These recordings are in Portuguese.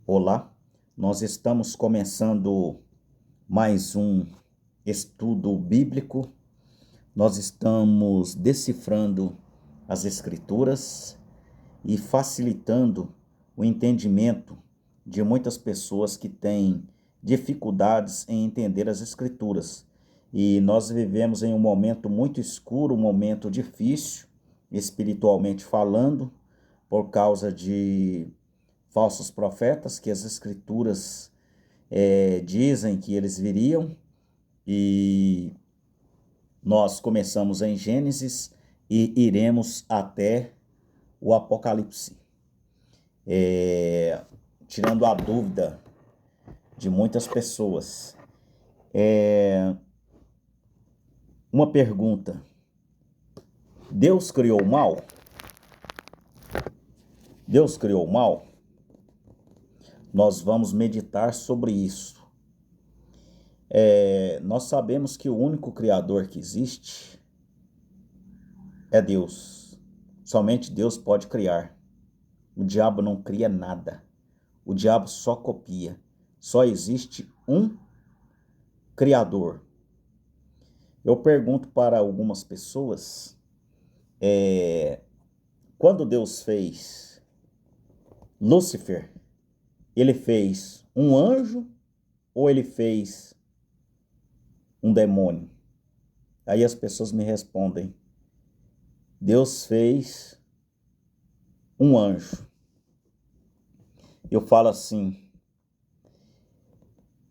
Olá, nós estamos começando mais um estudo bíblico. Nós estamos decifrando as Escrituras e facilitando o entendimento de muitas pessoas que têm dificuldades em entender as Escrituras. E nós vivemos em um momento muito escuro, um momento difícil, espiritualmente falando, por causa de falsos profetas que as Escrituras dizem que eles viriam, e nós começamos em Gênesis e iremos até o Apocalipse, tirando a dúvida de muitas pessoas. Uma pergunta: Deus criou o mal? Deus criou o mal? Nós vamos meditar sobre isso. Nós sabemos que o único Criador que existe é Deus. Somente Deus pode criar. O diabo não cria nada. O diabo só copia. Só existe um Criador. Eu pergunto para algumas pessoas, quando Deus fez Lúcifer, ele fez um anjo ou ele fez um demônio? Aí as pessoas me respondem: Deus fez um anjo. Eu falo assim: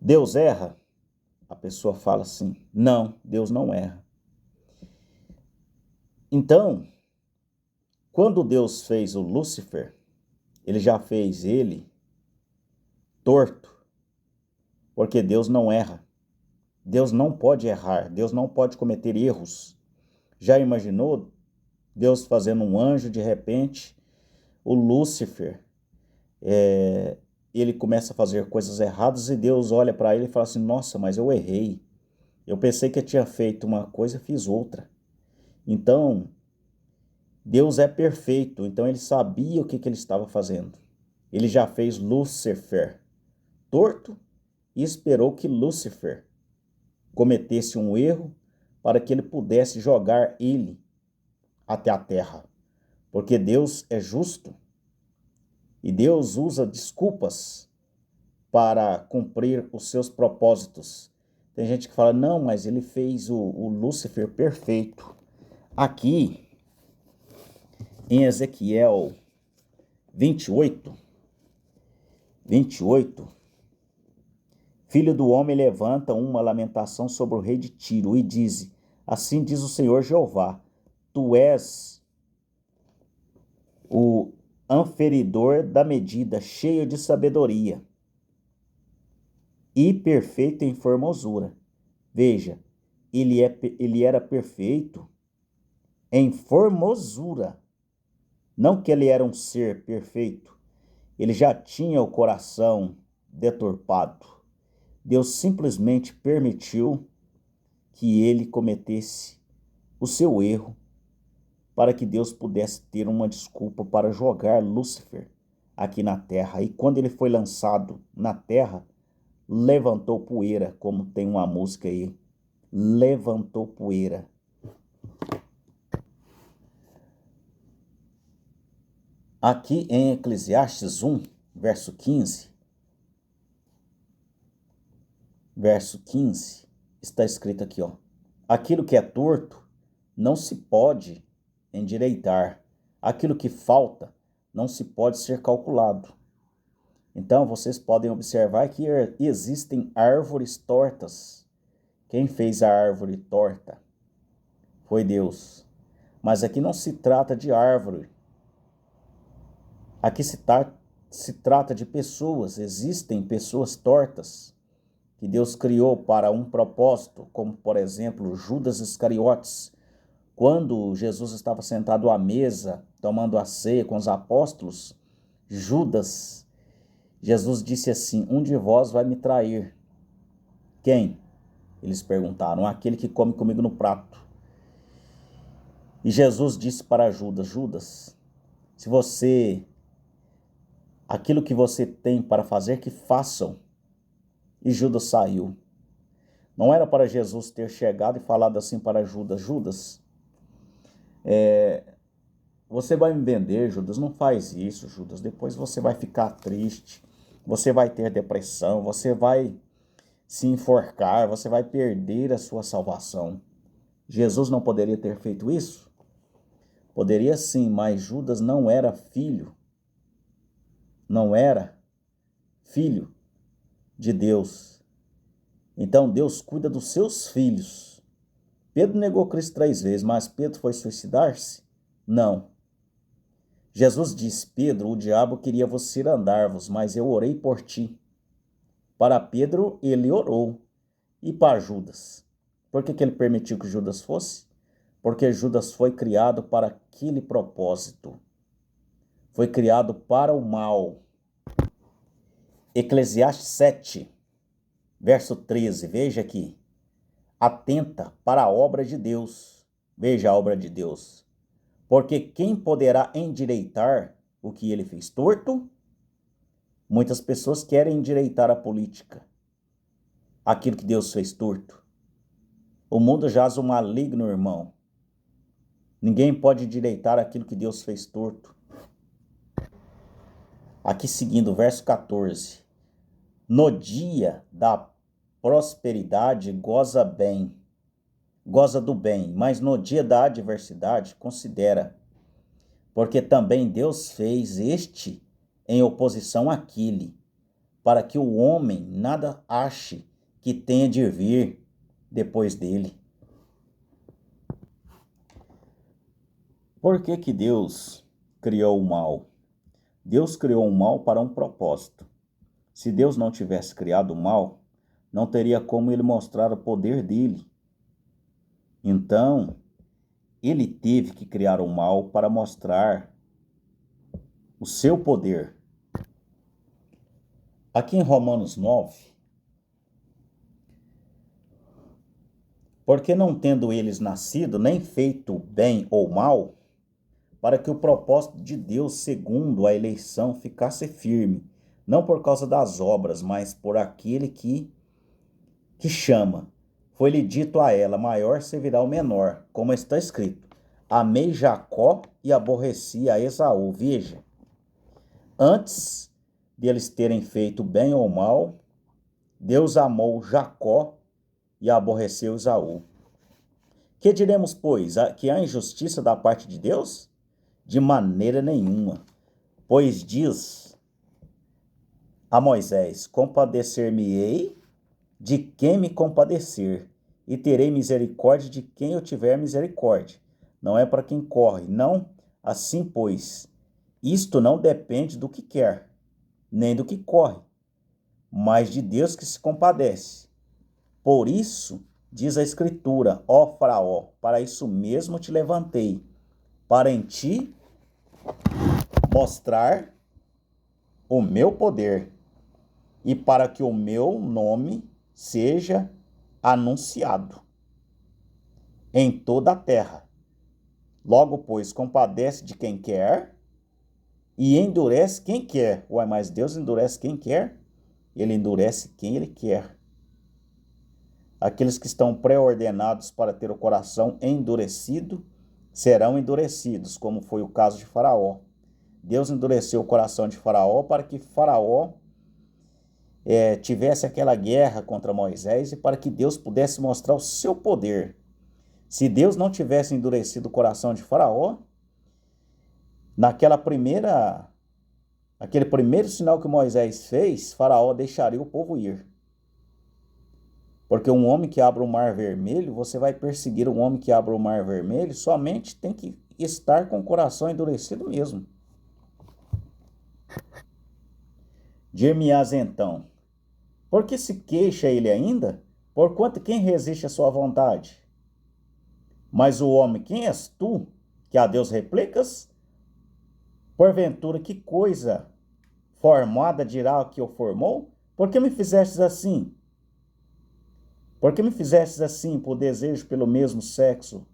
Deus erra? A pessoa fala assim: não, Deus não erra. Então, quando Deus fez o Lúcifer, ele já fez ele torto, porque Deus não erra. Deus não pode errar, Deus não pode cometer erros. Já imaginou Deus fazendo um anjo, de repente, o Lúcifer, ele começa a fazer coisas erradas e Deus olha para ele e fala assim: nossa, mas eu errei. Eu pensei que eu tinha feito uma coisa e fiz outra. Então, Deus é perfeito, então ele sabia o que ele estava fazendo. Ele já fez Lúcifer torto e esperou que Lúcifer cometesse um erro para que ele pudesse jogar ele até a terra. Porque Deus é justo e Deus usa desculpas para cumprir os seus propósitos. Tem gente que fala: não, mas ele fez o Lúcifer perfeito. Aqui, em Ezequiel 28, Filho do homem, levanta uma lamentação sobre o rei de Tiro e diz: assim diz o Senhor Jeová, tu és o anferidor da medida, cheio de sabedoria e perfeito em formosura. Veja, ele era perfeito em formosura. Não que ele era um ser perfeito, ele já tinha o coração deturpado. Deus simplesmente permitiu que ele cometesse o seu erro para que Deus pudesse ter uma desculpa para jogar Lúcifer aqui na terra. E quando ele foi lançado na terra, levantou poeira, como tem uma música aí, levantou poeira. Aqui em Eclesiastes 1, verso 15, está escrito aqui, aquilo que é torto não se pode endireitar, aquilo que falta não se pode ser calculado. Então vocês podem observar que existem árvores tortas. Quem fez a árvore torta foi Deus. Mas aqui não se trata de árvore. Aqui se trata de pessoas. Existem pessoas tortas que Deus criou para um propósito, como por exemplo Judas Iscariotes. Quando Jesus estava sentado à mesa, tomando a ceia com os apóstolos, Jesus disse assim: um de vós vai me trair. Quem? Eles perguntaram: aquele que come comigo no prato. E Jesus disse para Judas: Judas, se você aquilo que você tem para fazer, que façam. E Judas saiu. Não era para Jesus ter chegado e falado assim para Judas: Judas, você vai me vender, Judas? Não faz isso, Judas. Depois você vai ficar triste, você vai ter depressão, você vai se enforcar, você vai perder a sua salvação. Jesus não poderia ter feito isso? Poderia sim, mas Judas não era filho de Deus. Então Deus cuida dos seus filhos. Pedro negou Cristo 3 vezes, mas Pedro foi suicidar-se? Não. Jesus disse: Pedro, o diabo queria você andar-vos, mas eu orei por ti. Para Pedro, ele orou. E para Judas? Por que ele permitiu que Judas fosse? Porque Judas foi criado para aquele propósito. Foi criado para o mal. Eclesiastes 7, verso 13, veja aqui. Atenta para a obra de Deus. Veja a obra de Deus. Porque quem poderá endireitar o que ele fez torto? Muitas pessoas querem endireitar a política, aquilo que Deus fez torto. O mundo jaz o maligno, irmão. Ninguém pode endireitar aquilo que Deus fez torto. Aqui seguindo o verso 14. No dia da prosperidade goza do bem, mas no dia da adversidade considera, porque também Deus fez este em oposição àquele, para que o homem nada ache que tenha de vir depois dele. Por que que Deus criou o mal? Deus criou o mal para um propósito. Se Deus não tivesse criado o mal, não teria como ele mostrar o poder dele. Então, ele teve que criar o mal para mostrar o seu poder. Aqui em Romanos 9, porque não tendo eles nascido, nem feito bem ou mal, para que o propósito de Deus, segundo a eleição, ficasse firme, não por causa das obras, mas por aquele que chama. Foi-lhe dito a ela: maior servirá o menor, como está escrito: amei Jacó e aborreci a Esaú. Veja, antes de eles terem feito bem ou mal, Deus amou Jacó e aborreceu Esaú. Que diremos, pois? Que há injustiça da parte de Deus? De maneira nenhuma. Pois diz a Moisés: compadecer-me-ei de quem me compadecer, e terei misericórdia de quem eu tiver misericórdia. Não é para quem corre, não assim, pois. Isto não depende do que quer, nem do que corre, mas de Deus que se compadece. Por isso, diz a Escritura: ó Faraó, para isso mesmo te levantei, para em ti mostrar o meu poder, e para que o meu nome seja anunciado em toda a terra. Logo, pois, compadece de quem quer e endurece quem quer. Ué, mas Deus endurece quem quer? Ele endurece quem ele quer. Aqueles que estão pré-ordenados para ter o coração endurecido serão endurecidos, como foi o caso de Faraó. Deus endureceu o coração de Faraó para que Faraó tivesse aquela guerra contra Moisés e para que Deus pudesse mostrar o seu poder. Se Deus não tivesse endurecido o coração de Faraó, aquele primeiro sinal que Moisés fez, Faraó deixaria o povo ir. Porque um homem que abre o mar vermelho, você vai perseguir um homem que abre o mar vermelho, somente tem que estar com o coração endurecido mesmo. Dir-me-ás então: por que se queixa ele ainda? Porquanto quem resiste à sua vontade? Mas o homem, quem és tu, que a Deus replicas? Porventura, que coisa formada dirá que o formou? Por que me fizestes assim? Por que me fizestes assim, por desejo pelo mesmo sexo?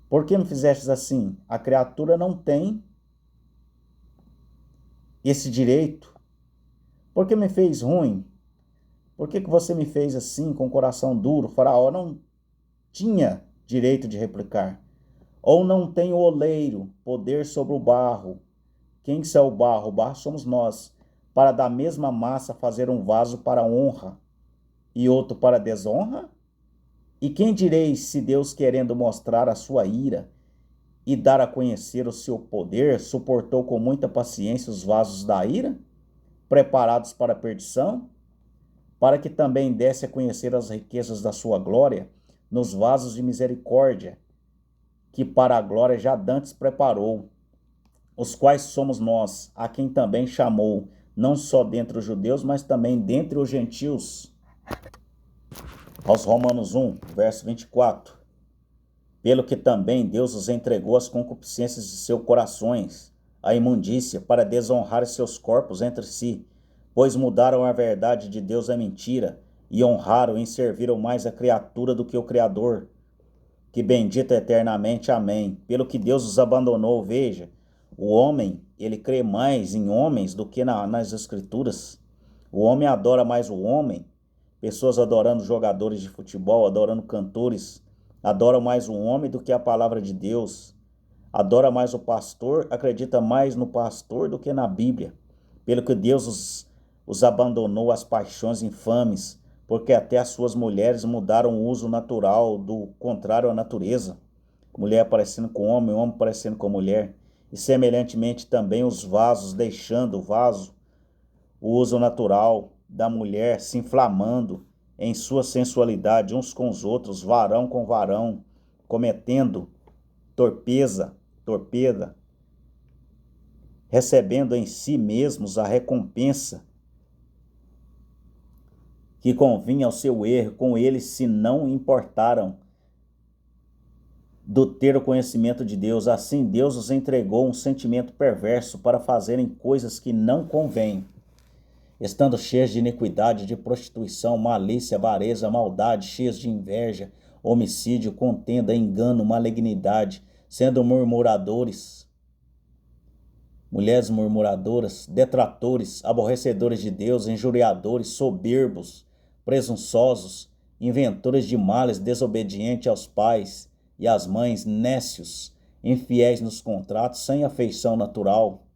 Por que me fizestes assim? A criatura não tem esse direito? Por que me fez ruim? Por que você me fez assim, com o coração duro? O faraó não tinha direito de replicar. Ou não tem o oleiro poder sobre o barro? Quem é o barro? O barro somos nós. Para da mesma massa fazer um vaso para honra e outro para desonra? E quem direis se Deus, querendo mostrar a sua ira e dar a conhecer o seu poder, suportou com muita paciência os vasos da ira, preparados para a perdição, para que também desse a conhecer as riquezas da sua glória nos vasos de misericórdia, que para a glória já dantes preparou, os quais somos nós, a quem também chamou, não só dentre os judeus, mas também dentre os gentios. Aos Romanos 1, verso 24. Pelo que também Deus os entregou às concupiscências de seus corações, à imundícia, para desonrar seus corpos entre si, pois mudaram a verdade de Deus à mentira, e honraram e serviram mais a criatura do que o Criador, que bendito eternamente. Amém. Pelo que Deus os abandonou, veja, o homem, ele crê mais em homens do que nas Escrituras. O homem adora mais o homem, pessoas adorando jogadores de futebol, adorando cantores, adoram mais o homem do que a palavra de Deus. Adora mais o pastor, acredita mais no pastor do que na Bíblia. Pelo que Deus os abandonou às paixões infames, porque até as suas mulheres mudaram o uso natural, do contrário à natureza. Mulher parecendo com homem, homem parecendo com mulher. E semelhantemente também os vasos, deixando o vaso, o uso natural da mulher, se inflamando em sua sensualidade uns com os outros, varão com varão, cometendo torpeza, recebendo em si mesmos a recompensa que convinha ao seu erro. Com eles se não importaram do ter o conhecimento de Deus. Assim Deus os entregou um sentimento perverso para fazerem coisas que não convêm, estando cheios de iniquidade, de prostituição, malícia, avareza, maldade, cheios de inveja, homicídio, contenda, engano, malignidade, sendo murmuradores, mulheres murmuradoras, detratores, aborrecedores de Deus, injuriadores, soberbos, presunçosos, inventores de males, desobedientes aos pais e às mães, nécios, infiéis nos contratos, sem afeição natural,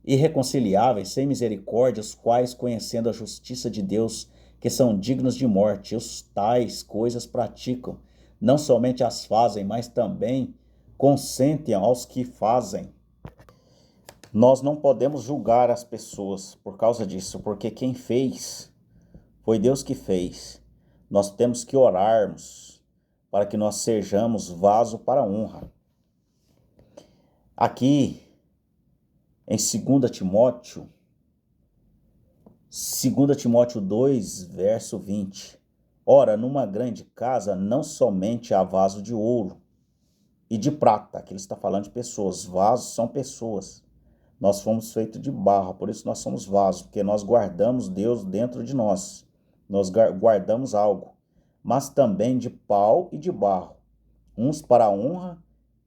irreconciliáveis, sem misericórdia, os quais, conhecendo a justiça de Deus, que são dignos de morte, os tais coisas praticam, não somente as fazem, mas também consentem aos que fazem. Nós não podemos julgar as pessoas por causa disso, porque quem fez foi Deus que fez. Nós temos que orarmos para que nós sejamos vaso para a honra. Aqui em 2 Timóteo 2, verso 20. Ora, numa grande casa não somente há vaso de ouro e de prata. Aqui ele está falando de pessoas. Vasos são pessoas. Nós fomos feitos de barro, por isso nós somos vasos, porque nós guardamos Deus dentro de nós. Nós guardamos algo. Mas também de pau e de barro, uns para a honra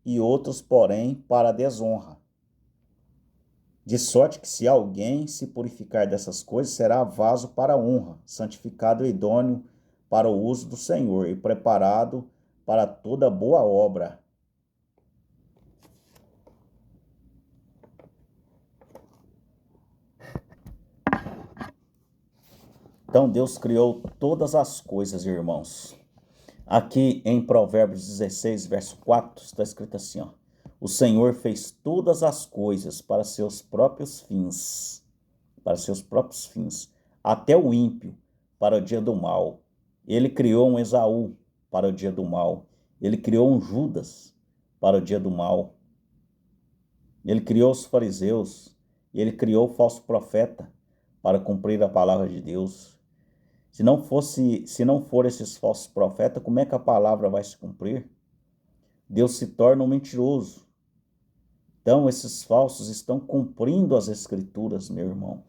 e outros, porém, para a desonra. De sorte que, se alguém se purificar dessas coisas, será vaso para a honra, santificado e idôneo para o uso do Senhor e preparado para toda boa obra. Então Deus criou todas as coisas, irmãos. Aqui em Provérbios 16, verso 4, está escrito assim, ó: o Senhor fez todas as coisas para seus próprios fins, até o ímpio para o dia do mal. Ele criou um Esaú para o dia do mal. Ele criou um Judas para o dia do mal. Ele criou os fariseus. Ele criou o falso profeta para cumprir a palavra de Deus. Se não for esses falsos profetas, como é que a palavra vai se cumprir? Deus se torna um mentiroso. Então, esses falsos estão cumprindo as Escrituras, meu irmão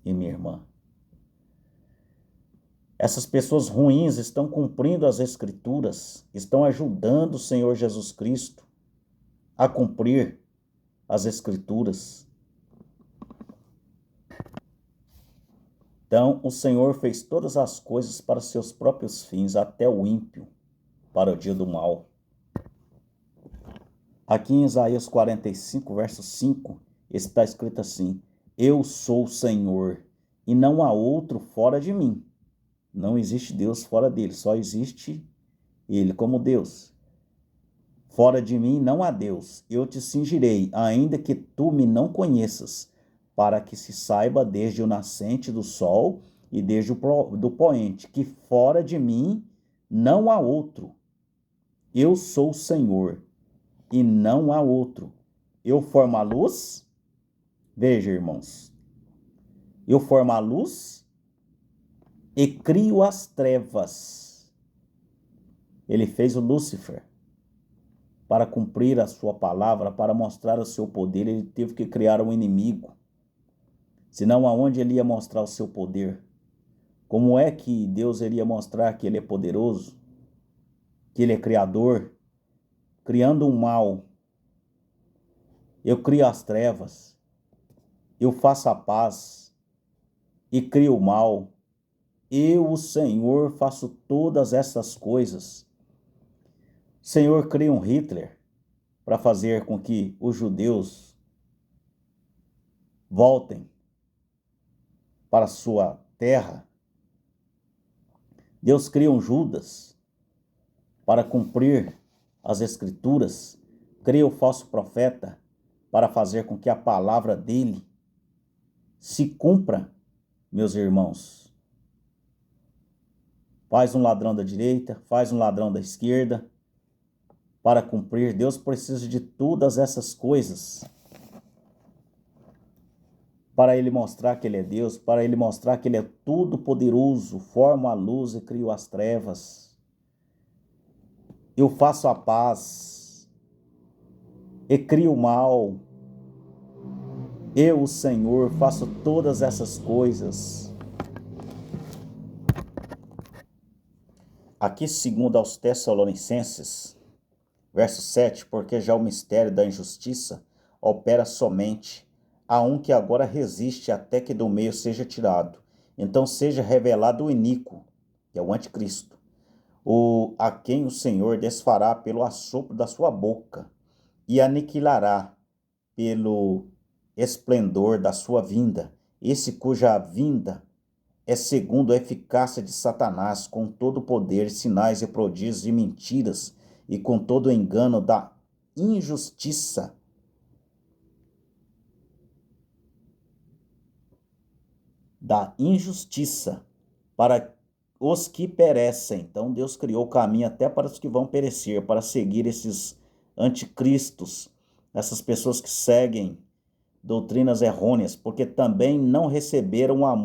e minha irmã. Essas pessoas ruins estão cumprindo as Escrituras, estão ajudando o Senhor Jesus Cristo a cumprir as Escrituras. Então o Senhor fez todas as coisas para seus próprios fins, até o ímpio, para o dia do mal. Aqui em Isaías 45, verso 5, está escrito assim: eu sou o Senhor, e não há outro fora de mim. Não existe Deus fora dele, só existe ele como Deus. Fora de mim não há Deus. Eu te cingirei, ainda que tu me não conheças, para que se saiba desde o nascente do sol e desde o do poente, que fora de mim não há outro. Eu sou o Senhor, e não há outro. Eu formo a luz. Veja, irmãos. Eu formo a luz e crio as trevas. Ele fez o Lúcifer para cumprir a sua palavra, para mostrar o seu poder. Ele teve que criar um inimigo. Senão, aonde ele ia mostrar o seu poder? Como é que Deus iria mostrar que ele é poderoso? Que ele é criador? Criando um mal. Eu crio as trevas. Eu faço a paz. E crio o mal. Eu, o Senhor, faço todas essas coisas. O Senhor cria um Hitler para fazer com que os judeus voltem para sua terra. Deus cria um Judas para cumprir as Escrituras. Cria o falso profeta para fazer com que a palavra dele se cumpra, meus irmãos. Faz um ladrão da direita, faz um ladrão da esquerda, para cumprir. Deus precisa de todas essas coisas para ele mostrar que ele é Deus, para ele mostrar que ele é todo poderoso. Formo a luz e crio as trevas. Eu faço a paz e crio o mal. Eu, o Senhor, faço todas essas coisas. Aqui, segundo aos Tessalonicenses, verso 7, porque já o mistério da injustiça opera somente a um que agora resiste até que do meio seja tirado. Então seja revelado o iníquo, que é o anticristo, a quem o Senhor desfará pelo assopro da sua boca e aniquilará pelo esplendor da sua vinda. Esse cuja vinda é segundo a eficácia de Satanás, com todo o poder, sinais e prodígios e mentiras, e com todo o engano da injustiça. Da injustiça para os que perecem. Então Deus criou o caminho até para os que vão perecer, para seguir esses anticristos, essas pessoas que seguem doutrinas errôneas, porque também não receberam o amor